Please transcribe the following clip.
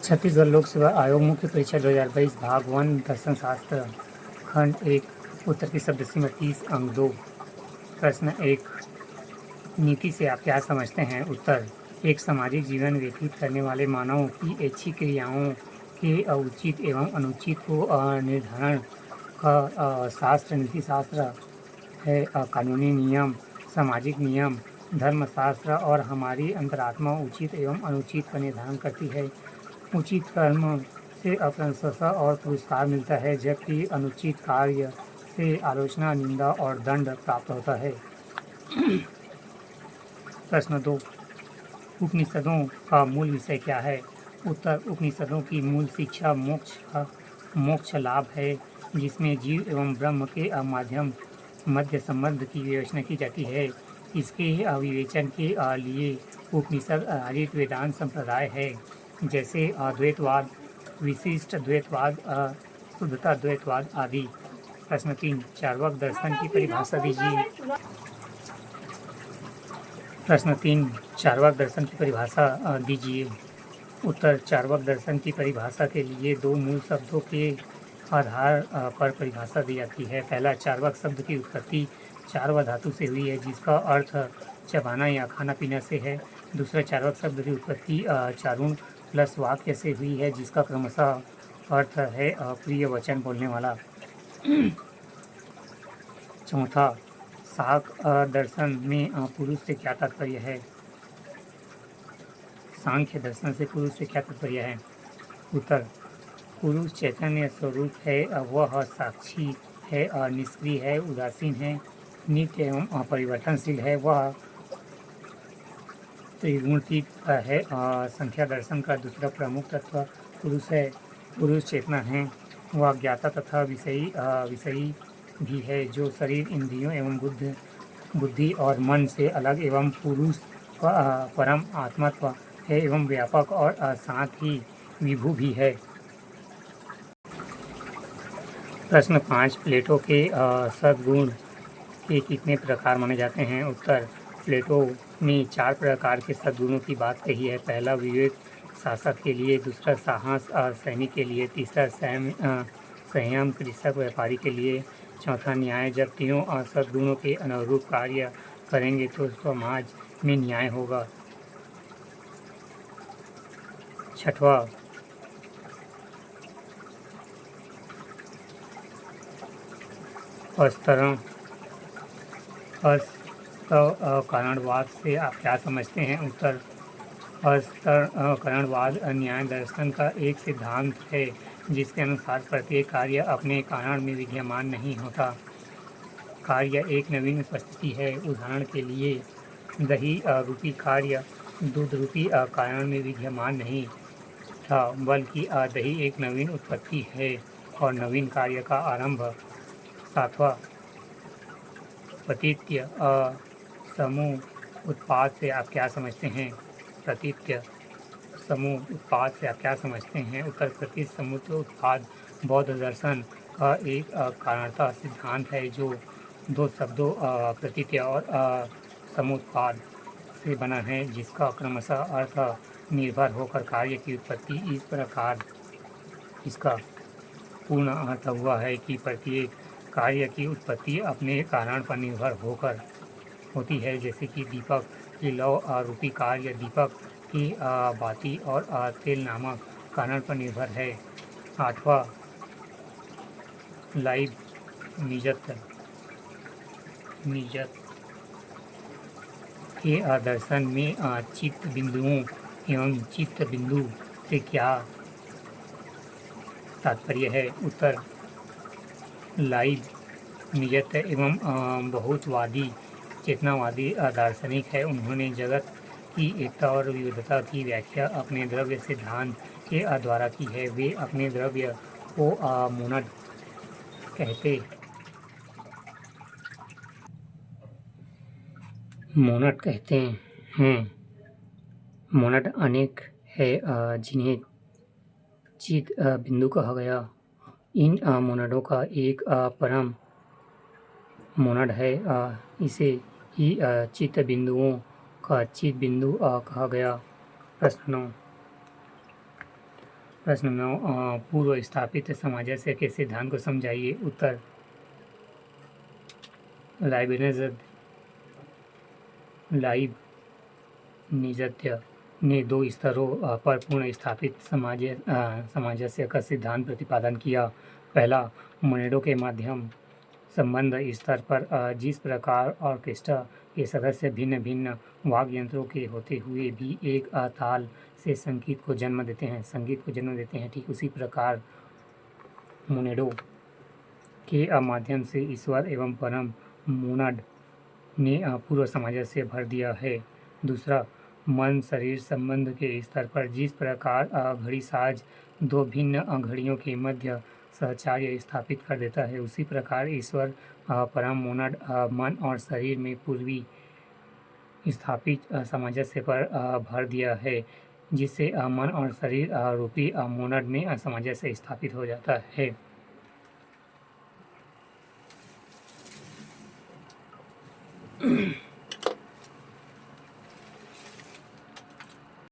छत्तीसगढ़ लोक सेवा आयोग मुख्य परीक्षा 2022 भाग 1 दर्शन शास्त्र खंड 1 उत्तर की शब्द सीमा 30 अंक 2। प्रश्न 1, नीति से आप क्या समझते हैं? उत्तर, एक सामाजिक जीवन व्यतीत करने वाले मानव की ऐच्छिक क्रियाओं के उचित एवं अनुचित को निर्धारण का शास्त्र नीति शास्त्र है। कानूनी नियम, सामाजिक नियम, धर्मशास्त्र और हमारी अंतरात्मा उचित एवं अनुचित का निर्धारण करती है। उचित कर्म से प्रशंसा और पुरस्कार मिलता है, जबकि अनुचित कार्य से आलोचना, निंदा और दंड प्राप्त होता है। प्रश्न 2, उपनिषदों का मूल विषय क्या है? उत्तर, उपनिषदों की मूल शिक्षा मोक्ष लाभ है, जिसमें जीव एवं ब्रह्म के मध्य संबंध की विवेचना की जाती है। इसके विवेचन के लिए उपनिषद आधारित वेदांत संप्रदाय है, जैसे द्वैतवाद, विशिष्ट द्वैतवाद, शुद्धता द्वैतवाद आदि। प्रश्न 3, चार्वाक दर्शन की परिभाषा दीजिए। प्रश्न 3, चार्वाक दर्शन की परिभाषा दीजिए। उत्तर, चार्वाक दर्शन की परिभाषा के लिए दो मूल शब्दों के आधार पर परिभाषा दी जाती है। पहला, चार्वाक शब्द की उत्पत्ति चार्वा धातु से हुई है, जिसका अर्थ चबाना या खाना पीना से है। दूसरा, चार्वाक शब्द की उत्पत्ति चारुण प्लस वाक्य से हुई है, जिसका क्रमशः अर्थ है प्रिय वचन बोलने वाला। चौथा, शाक दर्शन में पुरुष से क्या तात्पर्य है? सांख्य दर्शन से पुरुष से क्या तात्पर्य है? उत्तर, पुरुष चैतन्य स्वरूप है, वह साक्षी है, निष्क्रिय है, उदासीन है, नित्य एवं अपरिवर्तनशील है, वह त्रिगुणातीत है। संख्या दर्शन का दूसरा प्रमुख तत्व पुरुष है। पुरुष चेतना है, वह ज्ञाता तथा विषयी भी है, जो शरीर, इंद्रियों एवं बुद्धि और मन से अलग एवं पुरुष परम आत्मत्व है एवं व्यापक और साथ ही विभु भी है। प्रश्न 5, प्लेटो के सद्गुण के कितने प्रकार माने जाते हैं? उत्तर, प्लेटो ने 4 प्रकार के सद्गुणों की बात कही है। पहला, विवेक शासक के लिए, दूसरा, साहस सैनिक के लिए, तीसरा, संयम कृषक व्यापारी के लिए, चौथा, न्याय। जब तीनों सद्गुणों के अनुरूप कार्य करेंगे तो समाज में न्याय होगा। छठवां, कारणवाद से आप क्या समझते हैं? उत्तर, कारणवाद न्याय दर्शन का एक सिद्धांत है, जिसके अनुसार प्रत्येक कार्य अपने कारण में विद्यमान नहीं होता। कार्य एक नवीन उपस्थिति है। उदाहरण के लिए, दही रूपी कार्य दूध रूपी कारण में विद्यमान नहीं था, बल्कि दही एक नवीन उत्पत्ति है और नवीन कार्य का आरंभ। सातवां, प्रतीत्य समूह उत्पाद से आप क्या समझते हैं? प्रतीत्य समूह उत्पाद से आप क्या समझते हैं? उत्तर, प्रतीत समूह उत्पाद बौद्ध दर्शन का एक कारणता सिद्धांत है, जो दो शब्दों प्रतीत्य और समुत्पाद से बना है, जिसका क्रमशः अर्थ निर्भर होकर कार्य की उत्पत्ति। इस प्रकार इसका पूर्ण अर्थ हुआ है कि प्रत्येक कार्य की उत्पत्ति अपने कारण पर निर्भर होकर होती है, जैसे कि दीपक की लौ रूपी कार्य दीपक की बाती और तेल नामक कारण पर निर्भर है। आठवां, लाइव निजत के दर्शन में चित्त बिंदुओं एवं चित्त बिंदु से क्या तात्पर्य है? उत्तर, लाइव निजत एवं बहुतवादी चेतनावादी दार्शनिक है। उन्होंने जगत की एकता और विविधता की व्याख्या अपने द्रव्य सिद्धांत के द्वारा की है। वे अपने द्रव्य को मोनड कहते हैं। मोनड अनेक है, जिन्हें चित बिंदु कहा गया। इन मोनडों का एक परम मोनड है, इसे ही चित्त बिंदुओं का चित्त बिंदु कहा गया। प्रश्न 9, प्रश्न 9 पूर्व स्थापित सामंजस्य के सिद्धांत को समझाइए। उत्तर, लाइबनिज़ ने दो स्तरों पर पूर्ण स्थापित सामंजस्य का सिद्धांत प्रतिपादन किया। पहला, मोनेडों के माध्यम संबंध स्तर पर जिस प्रकार ऑर्केस्ट्रा के सदस्य भिन्न भिन्न वाद्य यंत्रों के होते हुए भी एक ताल से संगीत को जन्म देते हैं, ठीक उसी प्रकार मोनेडो के माध्यम से ईश्वर एवं परम मोनड ने पूर्व सामंजस्य भर दिया है। दूसरा, मन शरीर संबंध के स्तर पर जिस प्रकार घड़ी साज दो भिन्न घड़ियों के मध्य सहचार्य स्थापित कर देता है, उसी प्रकार ईश्वर परम मोनड मन और शरीर में पूर्वी स्थापित सामंजस्य पर भर दिया है, जिससे मन और शरीर रूपी मोनड में सामंजस्य स्थापित हो जाता है।